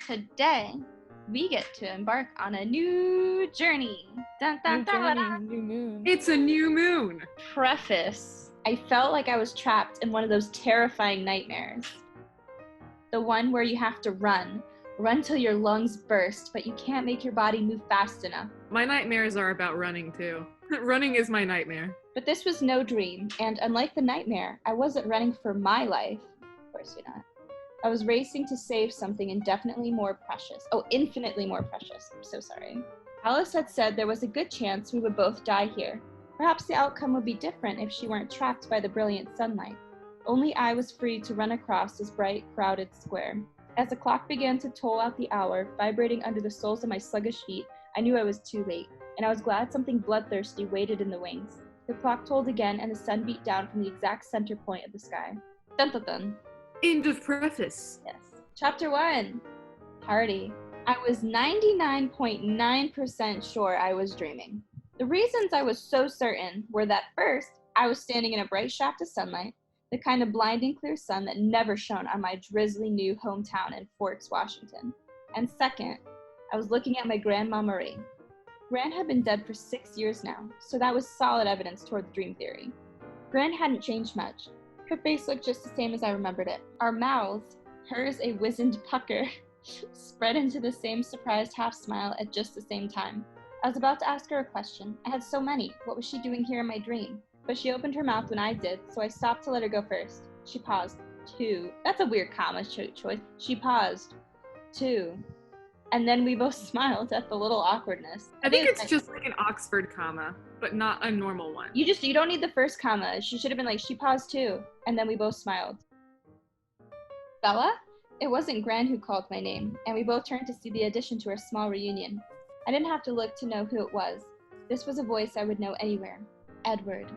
Today, we get to embark on a new journey. Dun, dun, dun, dun. New moon. It's a new moon. Preface. I felt like I was trapped in one of those terrifying nightmares. The one where you have to run till your lungs burst, but you can't make your body move fast enough. My nightmares are about running too. Running is my nightmare. But this was no dream, and unlike the nightmare, I wasn't running for my life. Of course you're not. I was racing to save something infinitely more precious. I'm so sorry. Alice had said there was a good chance we would both die here. Perhaps the outcome would be different if she weren't trapped by the brilliant sunlight. Only I was free to run across this bright, crowded square. As the clock began to toll out the hour, vibrating under the soles of my sluggish feet, I knew I was too late, and I was glad something bloodthirsty waited in the wings. The clock tolled again, and the sun beat down from the exact center point of the sky. Dun dun dun. End of preface. Yes. Chapter 1. Party. I was 99.9% sure I was dreaming. The reasons I was so certain were that first, I was standing in a bright shaft of sunlight, the kind of blinding clear sun that never shone on my drizzly new hometown in Forks, Washington. And second, I was looking at my grandma Marie. Gran had been dead for 6 years now, so that was solid evidence toward the dream theory. Gran hadn't changed much. Her face looked just the same as I remembered it. Our mouths, hers a wizened pucker, spread into the same surprised half smile at just the same time. I was about to ask her a question. I had so many. What was she doing here in my dream? But she opened her mouth when I did, so I stopped to let her go first. She paused. 2. That's a weird comma choice. She paused. 2. And then we both smiled at the little awkwardness. I think it's just like an Oxford comma, but not a normal one. You don't need the first comma. She should have been like, she paused too. And then we both smiled. Bella? It wasn't Gran who called my name, and we both turned to see the addition to our small reunion. I didn't have to look to know who it was. This was a voice I would know anywhere. Edward.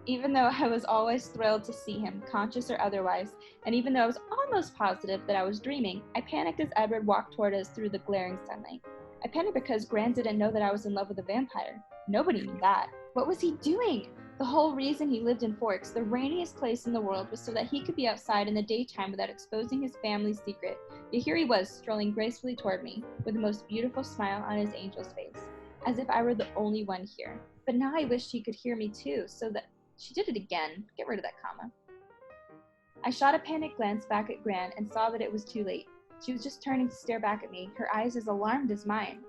Even though I was always thrilled to see him, conscious or otherwise, and even though I was almost positive that I was dreaming, I panicked as Edward walked toward us through the glaring sunlight. I panicked because Gran didn't know that I was in love with a vampire. Nobody knew that. What was he doing? The whole reason he lived in Forks, the rainiest place in the world, was so that he could be outside in the daytime without exposing his family's secret. Yet here he was, strolling gracefully toward me, with the most beautiful smile on his angel's face, as if I were the only one here. But now I wished he could hear me too, so that... She did it again. Get rid of that comma. I shot a panicked glance back at Gran and saw that it was too late. She was just turning to stare back at me, her eyes as alarmed as mine.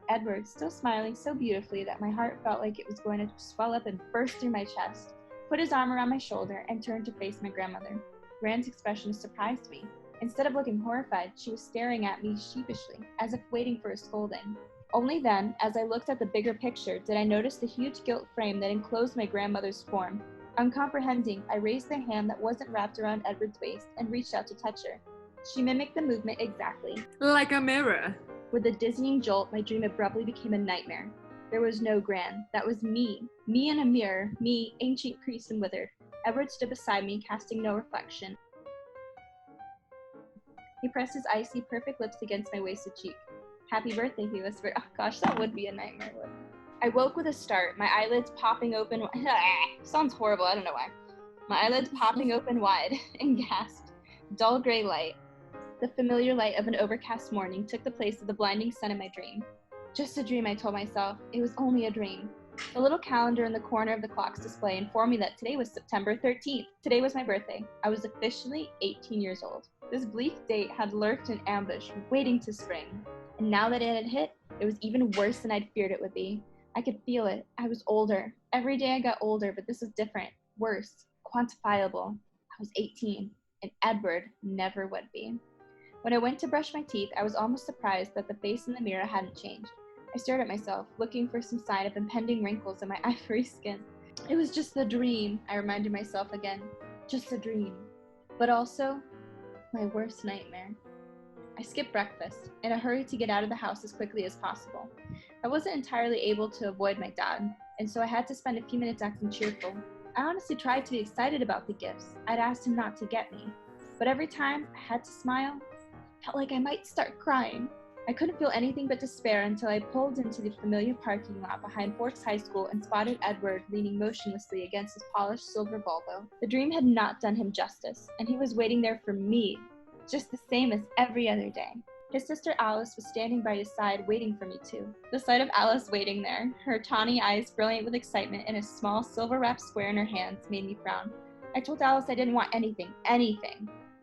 Edward, still smiling so beautifully that my heart felt like it was going to swell up and burst through my chest, put his arm around my shoulder and turned to face my grandmother. Gran's expression surprised me. Instead of looking horrified, she was staring at me sheepishly, as if waiting for a scolding. Only then, as I looked at the bigger picture, did I notice the huge gilt frame that enclosed my grandmother's form. Uncomprehending, I raised the hand that wasn't wrapped around Edward's waist and reached out to touch her. She mimicked the movement exactly. Like a mirror. With a dizzying jolt, my dream abruptly became a nightmare. There was no Gran. That was me. Me in a mirror. Me, ancient, creased, and withered. Edward stood beside me, casting no reflection. He pressed his icy, perfect lips against my wasted cheek. Happy birthday, he whispered. Oh gosh, that would be a nightmare, wouldn't it? I woke with a start, my eyelids popping open. Sounds horrible, I don't know why. My eyelids popping open wide and gasped. Dull gray light. The familiar light of an overcast morning took the place of the blinding sun in my dream. Just a dream, I told myself. It was only a dream. The little calendar in the corner of the clock's display informed me that today was September 13th. Today was my birthday. I was officially 18 years old. This bleak date had lurked in ambush, waiting to spring. And now that it had hit, it was even worse than I'd feared it would be. I could feel it. I was older. Every day I got older, but this was different, worse, quantifiable. I was 18, and Edward never would be. When I went to brush my teeth, I was almost surprised that the face in the mirror hadn't changed. I stared at myself, looking for some sign of impending wrinkles in my ivory skin. It was just a dream, I reminded myself again. Just a dream. But also, my worst nightmare. I skipped breakfast, in a hurry to get out of the house as quickly as possible. I wasn't entirely able to avoid my dad, and so I had to spend a few minutes acting cheerful. I honestly tried to be excited about the gifts. I'd asked him not to get me. But every time I had to smile, I felt like I might start crying. I couldn't feel anything but despair until I pulled into the familiar parking lot behind Forks High School and spotted Edward leaning motionlessly against his polished silver Volvo. The dream had not done him justice, and he was waiting there for me, just the same as every other day. His sister Alice was standing by his side waiting for me too. The sight of Alice waiting there, her tawny eyes brilliant with excitement and a small silver-wrapped square in her hands, made me frown. I told Alice I didn't want anything.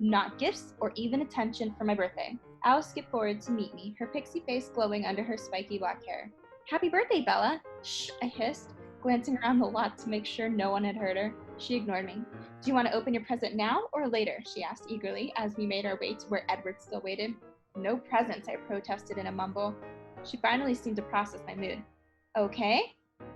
Not gifts or even attention for my birthday. Alice skipped forward to meet me, her pixie face glowing under her spiky black hair. Happy birthday, Bella! Shh, I hissed, glancing around the lot to make sure no one had heard her. She ignored me. Do you want to open your present now or later? She asked eagerly as we made our way to where Edward still waited. No presents, I protested in a mumble. She finally seemed to process my mood. Okay,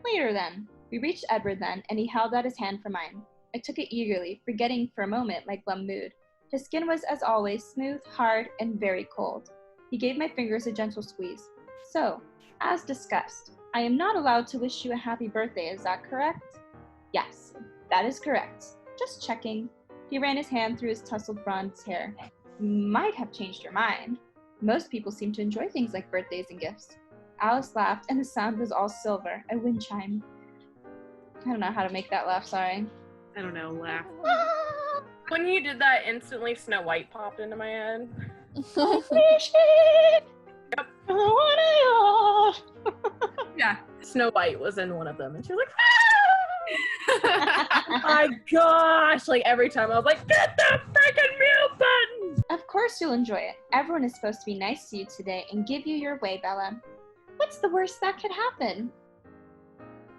later then. We reached Edward then, and he held out his hand for mine. I took it eagerly, forgetting for a moment my glum mood. His skin was, as always, smooth, hard, and very cold. He gave my fingers a gentle squeeze. So, as discussed, I am not allowed to wish you a happy birthday, is that correct? Yes, that is correct. Just checking. He ran his hand through his tousled bronze hair. Might have changed your mind. Most people seem to enjoy things like birthdays and gifts. Alice laughed, and the sound was all silver, a wind chime. I don't know how to make that laugh, sorry. I don't know, laugh. When you did that, instantly Snow White popped into my head. Yep. Yeah, Snow White was in one of them, and she was like, ah! My gosh, like every time I was like, get the freaking mute button! Of course you'll enjoy it. Everyone is supposed to be nice to you today and give you your way, Bella. What's the worst that could happen?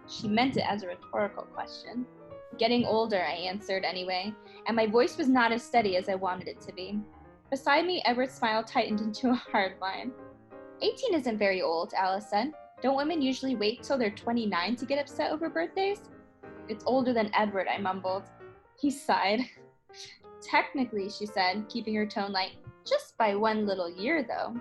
She meant it as a rhetorical question. Getting older, I answered anyway, and my voice was not as steady as I wanted it to be. Beside me, Edward's smile tightened into a hard line. 18 isn't very old, Alice said. Don't women usually wait till they're 29 to get upset over birthdays? It's older than Edward, I mumbled. He sighed. Technically, she said, keeping her tone light, just by one little year, though.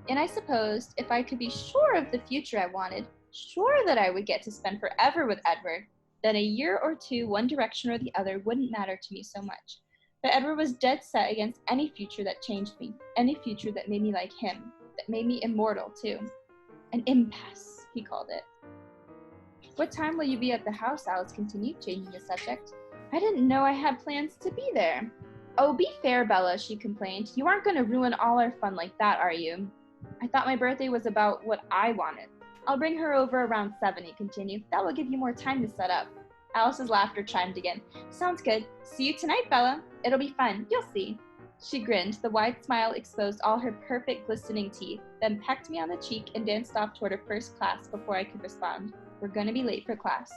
And I supposed if I could be sure of the future I wanted, sure that I would get to spend forever with Edward, then a year or two, one direction or the other, wouldn't matter to me so much. But Edward was dead set against any future that changed me, any future that made me like him, that made me immortal, too. An impasse, he called it. What time will you be at the house? Alice continued, changing the subject. I didn't know I had plans to be there. Oh, be fair, Bella, she complained. You aren't going to ruin all our fun like that, are you? I thought my birthday was about what I wanted. I'll bring her over around 7, he continued. That will give you more time to set up. Alice's laughter chimed again. Sounds good. See you tonight, Bella. It'll be fun. You'll see. She grinned. The wide smile exposed all her perfect glistening teeth, then pecked me on the cheek and danced off toward her first class before I could respond. We're going to be late for class.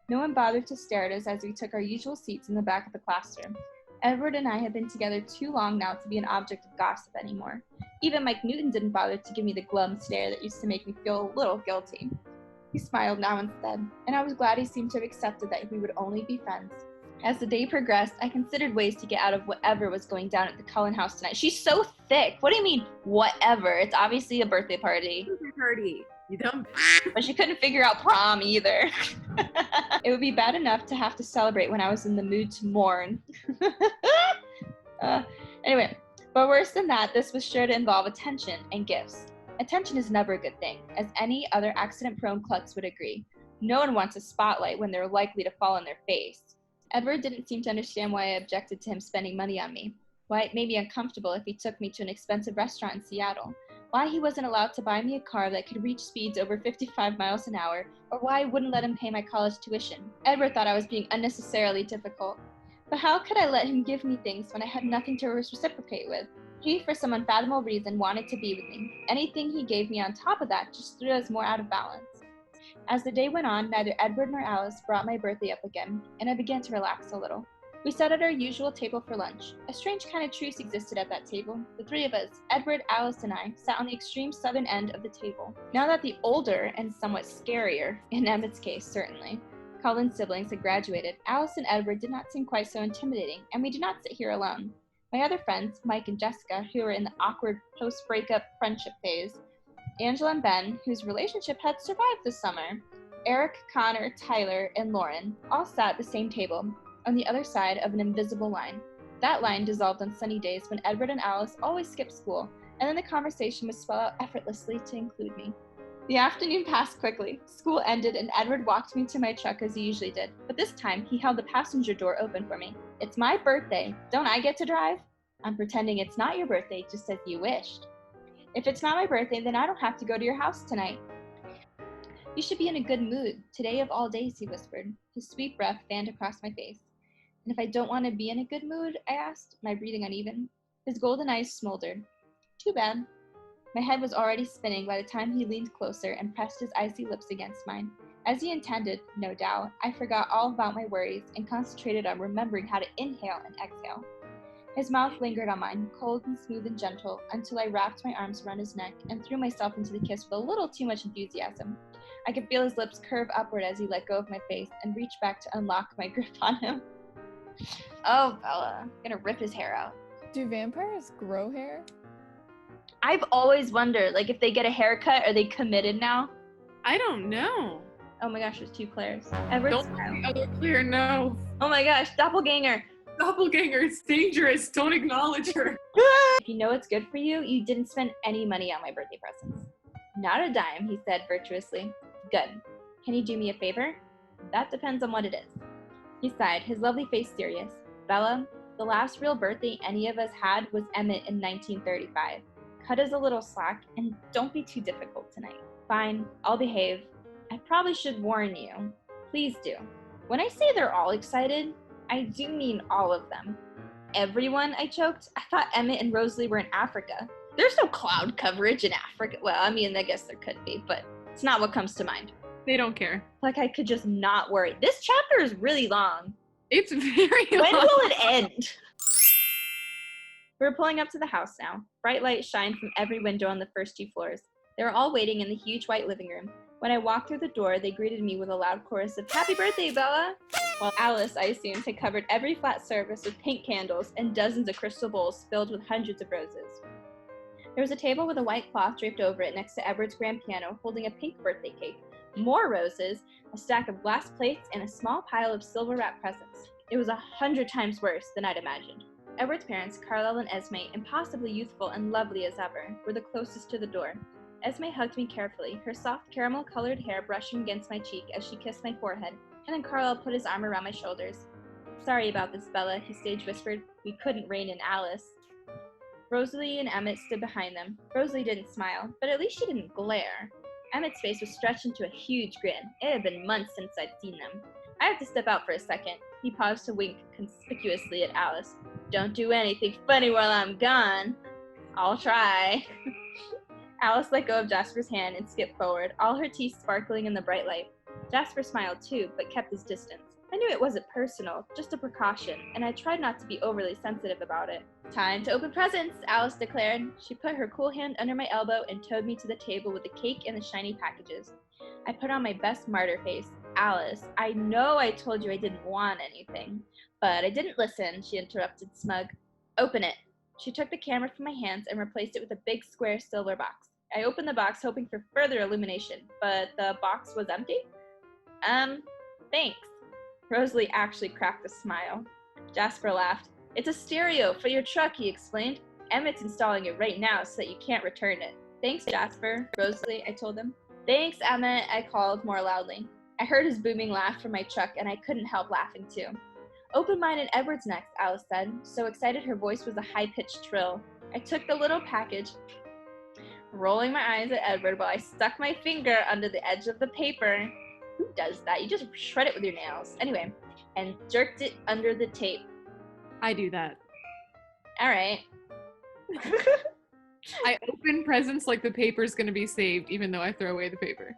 No one bothered to stare at us as we took our usual seats in the back of the classroom. Edward and I had been together too long now to be an object of gossip anymore. Even Mike Newton didn't bother to give me the glum stare that used to make me feel a little guilty. He smiled now instead, and I was glad he seemed to have accepted that we would only be friends. As the day progressed, I considered ways to get out of whatever was going down at the Cullen house tonight. She's so thick. What do you mean, whatever? It's obviously a birthday party. Birthday party. You dumb. But she couldn't figure out prom either. It would be bad enough to have to celebrate when I was in the mood to mourn. Anyway, but worse than that, this was sure to involve attention and gifts. Attention is never a good thing, as any other accident-prone klutz would agree. No one wants a spotlight when they're likely to fall in their face. Edward didn't seem to understand why I objected to him spending money on me, why it made me uncomfortable if he took me to an expensive restaurant in Seattle, why he wasn't allowed to buy me a car that could reach speeds over 55 miles an hour, or why I wouldn't let him pay my college tuition. Edward thought I was being unnecessarily difficult. But how could I let him give me things when I had nothing to reciprocate with? He, for some unfathomable reason, wanted to be with me. Anything he gave me on top of that just threw us more out of balance. As the day went on, neither Edward nor Alice brought my birthday up again, and I began to relax a little. We sat at our usual table for lunch. A strange kind of truce existed at that table. The three of us, Edward, Alice, and I, sat on the extreme southern end of the table. Now that the older and somewhat scarier, in Emmett's case certainly, Cullen siblings had graduated, Alice and Edward did not seem quite so intimidating, and we did not sit here alone. My other friends, Mike and Jessica, who were in the awkward post-breakup friendship phase, Angela and Ben, whose relationship had survived the summer, Eric, Connor, Tyler, and Lauren, all sat at the same table, on the other side of an invisible line. That line dissolved on sunny days when Edward and Alice always skipped school, and then the conversation would swell out effortlessly to include me. The afternoon passed quickly. School ended, and Edward walked me to my truck as he usually did, but this time he held the passenger door open for me. It's my birthday. Don't I get to drive? I'm pretending it's not your birthday, just as you wished. If it's not my birthday, then I don't have to go to your house tonight. You should be in a good mood. Today of all days, he whispered. His sweet breath fanned across my face. And if I don't want to be in a good mood, I asked, my breathing uneven. His golden eyes smoldered. Too bad. My head was already spinning by the time he leaned closer and pressed his icy lips against mine. As he intended, no doubt, I forgot all about my worries and concentrated on remembering how to inhale and exhale. His mouth lingered on mine, cold and smooth and gentle, until I wrapped my arms around his neck and threw myself into the kiss with a little too much enthusiasm. I could feel his lips curve upward as he let go of my face and reached back to unlock my grip on him. Oh, Bella, I'm gonna rip his hair out. Do vampires grow hair? I've always wondered, like, if they get a haircut, are they committed now? I don't know. Oh my gosh, there's two Claires. Don't let the other Claire know. Oh my gosh, doppelganger. Doppelganger, it's dangerous. Don't acknowledge her. If you know what's good for you, you didn't spend any money on my birthday presents. Not a dime, he said virtuously. Good. Can you do me a favor? That depends on what it is. He sighed, his lovely face serious. Bella, the last real birthday any of us had was Emmett in 1935. Cut us a little slack, and don't be too difficult tonight. Fine, I'll behave. I probably should warn you. Please do. When I say they're all excited, I do mean all of them. Everyone, I choked. I thought Emmett and Rosalie were in Africa. There's no cloud coverage in Africa. Well, I mean, I guess there could be, but it's not what comes to mind. They don't care. Like I could just not worry. This chapter is really long. It's very long. When will it end? We're pulling up to the house now. Bright light shined from every window on the first two floors. They were all waiting in the huge white living room. When I walked through the door, they greeted me with a loud chorus of "Happy birthday, Bella!" While Alice, I assumed, had covered every flat surface with pink candles and dozens of crystal bowls filled with hundreds of roses. There was a table with a white cloth draped over it next to Edward's grand piano, holding a pink birthday cake, more roses, a stack of glass plates, and a small pile of silver-wrapped presents. It was 100 times worse than I'd imagined. Edward's parents, Carlisle and Esme, impossibly youthful and lovely as ever, were the closest to the door. Esme hugged me carefully, her soft caramel-colored hair brushing against my cheek as she kissed my forehead, and then Carlisle put his arm around my shoulders. Sorry about this, Bella, he stage whispered. We couldn't rein in Alice. Rosalie and Emmett stood behind them. Rosalie didn't smile, but at least she didn't glare. Emmett's face was stretched into a huge grin. It had been months since I'd seen them. I have to step out for a second. He paused to wink conspicuously at Alice. Don't do anything funny while I'm gone. I'll try. Alice let go of Jasper's hand and skipped forward, all her teeth sparkling in the bright light. Jasper smiled too, but kept his distance. I knew it wasn't personal, just a precaution, and I tried not to be overly sensitive about it. Time to open presents, Alice declared. She put her cool hand under my elbow and towed me to the table with the cake and the shiny packages. I put on my best martyr face. Alice, I know I told you I didn't want anything, but I didn't listen, she interrupted, smug. Open it. She took the camera from my hands and replaced it with a big square silver box. I opened the box hoping for further illumination, but the box was empty. Thanks. Rosalie actually cracked a smile. Jasper laughed. It's a stereo for your truck, he explained. Emmett's installing it right now so that you can't return it. Thanks, Jasper, Rosalie, I told him. Thanks, Emmett, I called more loudly. I heard his booming laugh from my truck, and I couldn't help laughing too. Open mine and Edward's next, Alice said, so excited her voice was a high-pitched trill. I took the little package, rolling my eyes at Edward while I stuck my finger under the edge of the paper. Who does that? You just shred it with your nails. Anyway, and jerked it under the tape. I do that. All right. I open presents like the paper's gonna be saved, even though I throw away the paper.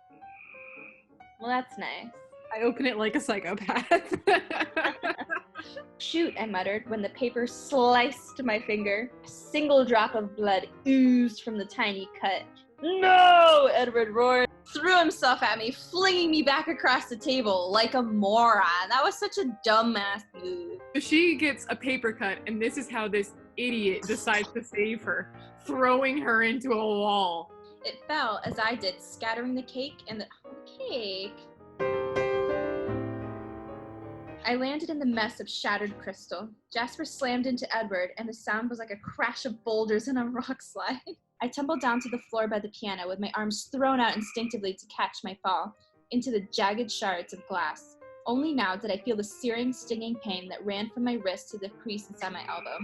Well, that's nice. I open it like a psychopath. Shoot, I muttered when the paper sliced my finger. A single drop of blood oozed from the tiny cut. No! Edward roared, threw himself at me, flinging me back across the table like a moron. That was such a dumbass move. So she gets a paper cut, and this is how this idiot decides to save her, throwing her into a wall. It fell as I did, scattering the cake and the cake. I landed in the mess of shattered crystal. Jasper slammed into Edward, and the sound was like a crash of boulders in a rock slide. I tumbled down to the floor by the piano with my arms thrown out instinctively to catch my fall, into the jagged shards of glass. Only now did I feel the searing, stinging pain that ran from my wrist to the crease inside my elbow.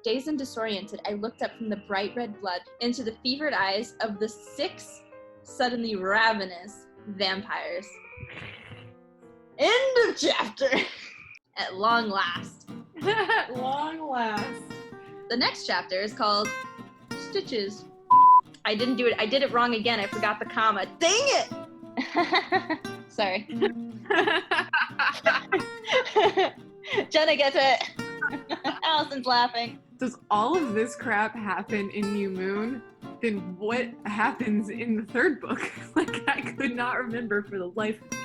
Dazed and disoriented, I looked up from the bright red blood into the fevered eyes of the 6 suddenly ravenous vampires. End of chapter! At long last. At long last. The next chapter is called Stitches. I didn't do it. I did it wrong again. I forgot the comma. Dang it! Sorry. Jenna gets it. Allison's laughing. Does all of this crap happen in New Moon? Then what happens in the third book? Like, I could not remember for the life of me.